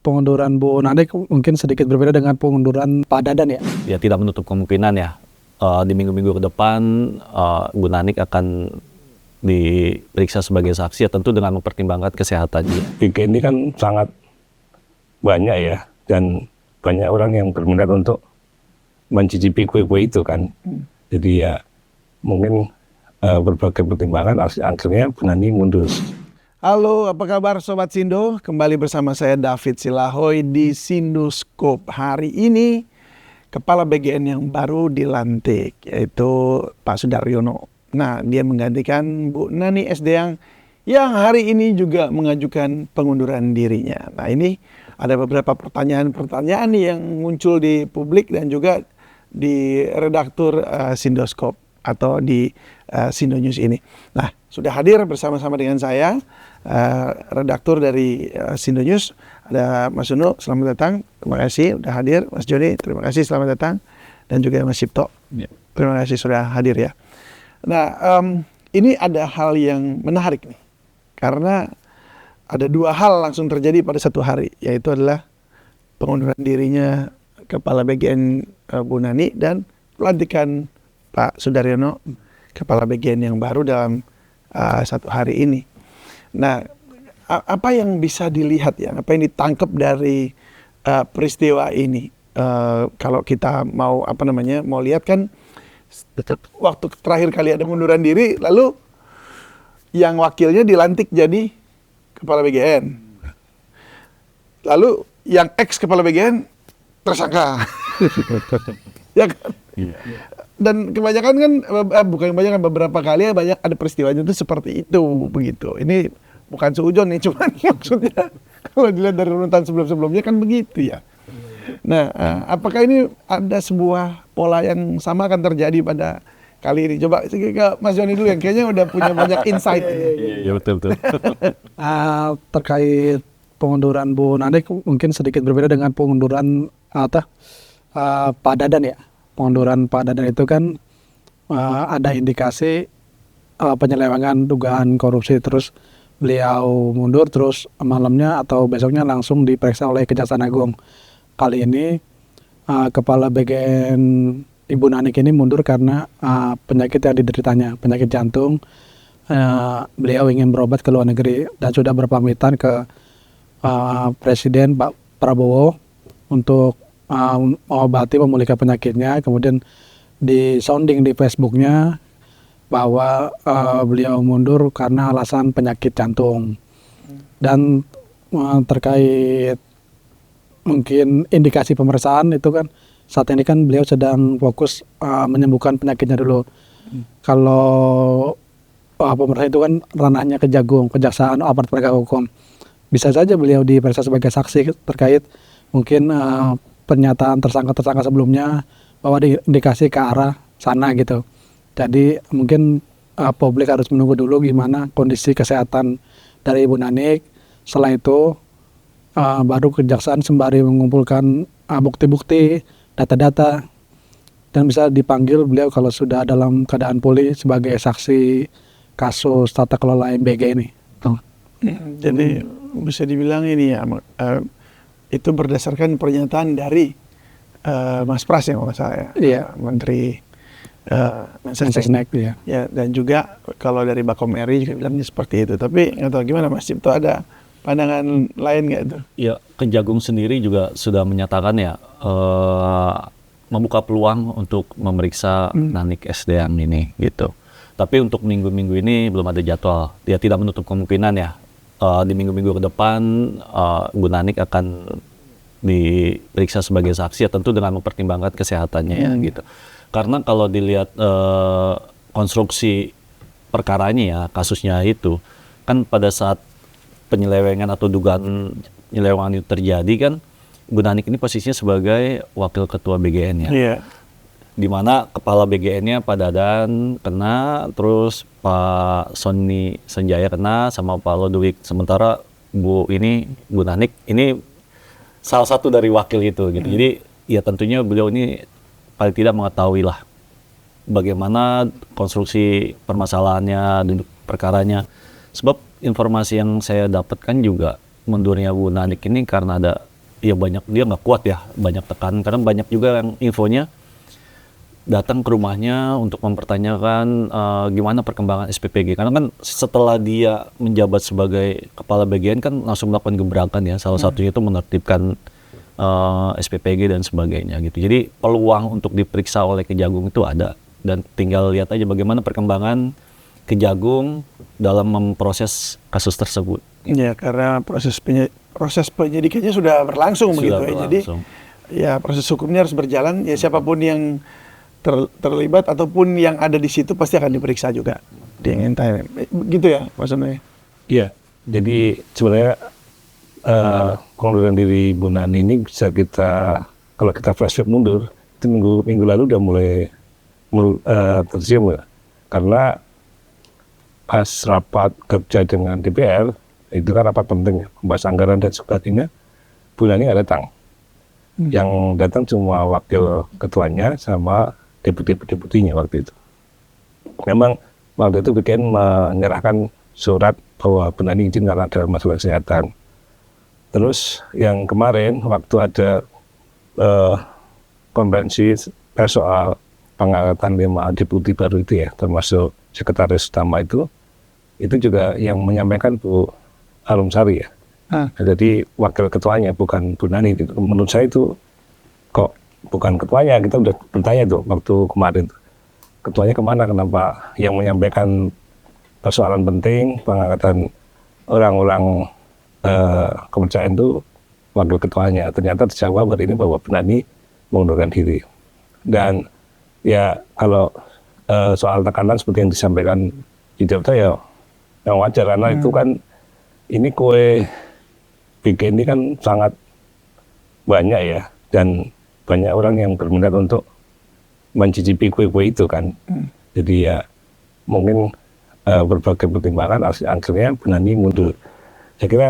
pengunduran Bu Nanik mungkin sedikit berbeda dengan pengunduran Pak Dadan ya? Ya tidak menutup kemungkinan ya di minggu-minggu ke depan Bu Nanik akan diperiksa sebagai saksi ya, tentu dengan mempertimbangkan kesehatannya. Tiga ini kan sangat banyak ya, dan banyak orang yang berminat untuk mencicipi kue-kue itu kan. Jadi ya mungkin berbagai pertimbangan akhirnya Bu Nanik mundur. Halo, apa kabar Sobat Sindo? Kembali bersama saya David Silahoy di Sindoscope. Hari ini Kepala BGN yang baru dilantik, yaitu Pak Sudaryono. Nah, dia menggantikan Bu Nani Sdang yang hari ini juga mengajukan pengunduran dirinya. Nah, ini ada beberapa pertanyaan-pertanyaan yang muncul di publik dan juga di redaktur Sindoscope atau di Sindo News ini. Nah, sudah hadir bersama-sama dengan saya redaktur dari Sindo News, ada Mas Uno, selamat datang, terima kasih sudah hadir. Mas Joni, terima kasih, selamat datang. Dan juga Mas Cipto, terima kasih sudah hadir ya. Nah, ini ada hal yang menarik nih, karena ada dua hal langsung terjadi pada satu hari, yaitu adalah pengunduran dirinya Kepala BGN Bu Nani dan pelantikan Pak Sudaryono Kepala BGN yang baru dalam satu hari ini. Nah, apa yang bisa dilihat ya, apa yang ditangkap dari peristiwa ini? Kalau kita mau mau lihat kan, waktu terakhir kali ada pengunduran diri, lalu yang wakilnya dilantik jadi Kepala BGN, lalu yang ex Kepala BGN tersangka, ya kan? Dan kebanyakan kan, bukan kebanyakan, beberapa kali banyak ada peristiwanya itu seperti itu begitu. Ini bukan seujon nih, cuman maksudnya kalau dilihat dari urutan sebelum-sebelumnya kan begitu ya. Nah, apakah ini ada sebuah pola yang sama akan terjadi pada kali ini? Coba ke Mas Joni dulu yang kayaknya udah punya banyak insight. Iya betul. Terkait pengunduran Bu Nanik mungkin sedikit berbeda dengan pengunduran Pak Dadan ya. Pengunduran Pak Dadan itu kan ada indikasi penyelewengan dugaan korupsi, terus beliau mundur, terus malamnya atau besoknya langsung diperiksa oleh Kejaksaan Agung. Kali ini Kepala BGN Ibu Nanik ini mundur karena penyakit yang dideritanya, penyakit jantung. Beliau ingin berobat ke luar negeri dan sudah berpamitan ke Presiden Pak Prabowo untuk mengobati, memulihkan penyakitnya. Kemudian di sounding di Facebooknya bahwa beliau mundur karena alasan penyakit jantung. Dan terkait mungkin indikasi pemeriksaan itu kan, saat ini kan beliau sedang fokus menyembuhkan penyakitnya dulu. Kalau pemeriksaan itu kan ranahnya Kejaksaan, aparat penegak hukum. Bisa saja beliau diperiksa sebagai saksi terkait mungkin pernyataan tersangka sebelumnya bahwa diindikasi ke arah sana gitu. Jadi mungkin publik harus menunggu dulu gimana kondisi kesehatan dari Ibu Nanik. Setelah itu baru Kejaksaan sembari mengumpulkan bukti-bukti, data-data, dan bisa dipanggil beliau kalau sudah dalam keadaan pulih sebagai saksi kasus tata kelola MBG ini. Jadi bisa dibilang ini ya, itu berdasarkan pernyataan dari Mas Pras ya, kalau saya, Menteri Mensesnek ya. Ya, dan juga kalau dari Bakom RI juga bilangnya seperti itu. Tapi nggak tahu gimana Mas Cipto, ada pandangan lain nggak itu? Ya, Kejagung sendiri juga sudah menyatakan ya membuka peluang untuk memeriksa Nanik Sdang ini gitu. Tapi untuk minggu-minggu ini belum ada jadwal. Dia tidak menutup kemungkinan ya di minggu-minggu ke depan Bu Nanik akan diperiksa sebagai saksi ya, tentu dengan mempertimbangkan kesehatannya ya gitu. Karena kalau dilihat konstruksi perkaranya ya, kasusnya itu kan pada saat penyelewengan atau dugaan penyelewengan itu terjadi kan, Bu Nanik ini posisinya sebagai wakil ketua BGN ya. Iya. Di mana kepala BGN-nya Pak Dadan kena, terus Pak Sony Senjaya kena, sama Pak Lodewijk. Sementara Bu Nanik ini salah satu dari wakil itu gitu. Jadi ya tentunya beliau ini paling tidak mengetahui lah bagaimana konstruksi permasalahannya, duduk perkaranya. Sebab informasi yang saya dapatkan juga mundurnya Bu Nanik ini karena ada ya banyak dia nggak kuat ya, banyak tekan karena banyak juga yang infonya datang ke rumahnya untuk mempertanyakan gimana perkembangan SPPG, karena kan setelah dia menjabat sebagai kepala BGN kan langsung melakukan gebrakan ya, salah satunya itu menertibkan SPPG dan sebagainya gitu. Jadi peluang untuk diperiksa oleh Kejagung itu ada, dan tinggal lihat aja bagaimana perkembangan Kejagung dalam memproses kasus tersebut. Ya, karena proses penyidikannya sudah berlangsung begitu ya. Jadi ya proses hukumnya harus berjalan. Ya siapapun yang terlibat ataupun yang ada di situ pasti akan diperiksa juga. Gitu ya, Pak Sono. Iya. Jadi sebenarnya pengunduran diri Bu Nani ini bisa kita, kalau kita flashback mundur, itu minggu lalu udah mulai tercium ya. Karena pas rapat kerja dengan DPR, itu kan rapat penting, membahas anggaran dan sebagainya, Bu Nani nggak datang. Yang datang cuma wakil ketuanya sama deputi-deputinya waktu itu. Memang waktu itu BGN menyerahkan surat bahwa Bu Nani izin karena ada masalah kesehatan. Terus yang kemarin waktu ada konvensi soal pengangkatan 5 deputi baru itu ya, termasuk sekretaris utama itu juga yang menyampaikan Bu Arumsari ya. Jadi wakil ketuanya bukan Bu Nani. Menurut saya itu kok bukan ketuanya, kita udah bertanya tuh waktu kemarin tuh. Ketuanya kemana, kenapa yang menyampaikan persoalan penting pengangkatan orang-orang kepercayaan itu wakil ketuanya. Ternyata terjawab hari ini bahwa Bu Nani mengundurkan diri. Dan ya kalau soal tekanan seperti yang disampaikan di Jakarta ya yang wajar, karena itu kan ini kue BGN ini kan sangat banyak ya, dan banyak orang yang berminat untuk mencicipi kue-kue itu kan. Jadi ya mungkin berbagai pertimbangan akhirnya Bu Nani mundur. Saya kira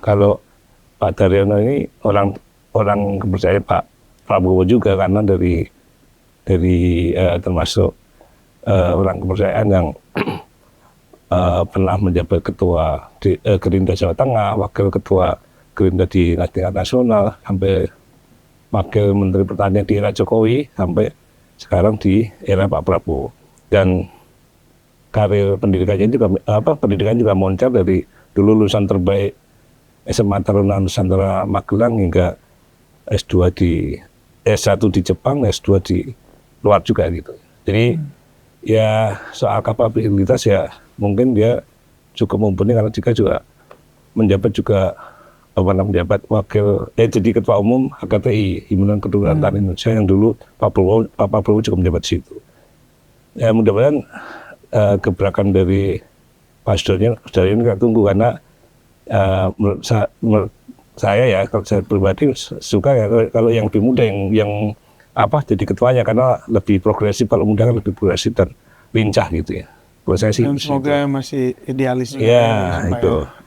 kalau Pak Daryono ini orang kepercayaan Pak Prabowo juga, karena dari termasuk orang kepercayaan yang pernah menjabat ketua Gerindra Jawa Tengah, wakil ketua Gerindra di tingkat nasional, sampai wakil Menteri Pertanian di era Jokowi, sampai sekarang di era Pak Prabowo. Dan karir pendidikannya juga moncer dari dulu lulusan terbaik SMA Taruna Nusantara Magelang hingga S1 di Jepang, S2 di luar juga gitu. Jadi ya soal kapabilitas ya mungkin dia cukup mumpuni, karena juga menjabat menjabat wakil jadi ketua umum HKTI, Himpunan Kedaruratan Tani Indonesia, yang dulu Pak Prabowo juga menjabat di situ. Ya mudah-mudahan gebrakan dari Pak Sudaryo ini kita tunggu, karena menurut saya ya, kalau saya pribadi suka ya kalau yang lebih muda yang jadi ketuanya, karena lebih progresif. Kalau muda kan lebih progresif dan lincah gitu ya. Buat saya sih. Dan semoga masih idealis juga. Ya, itu.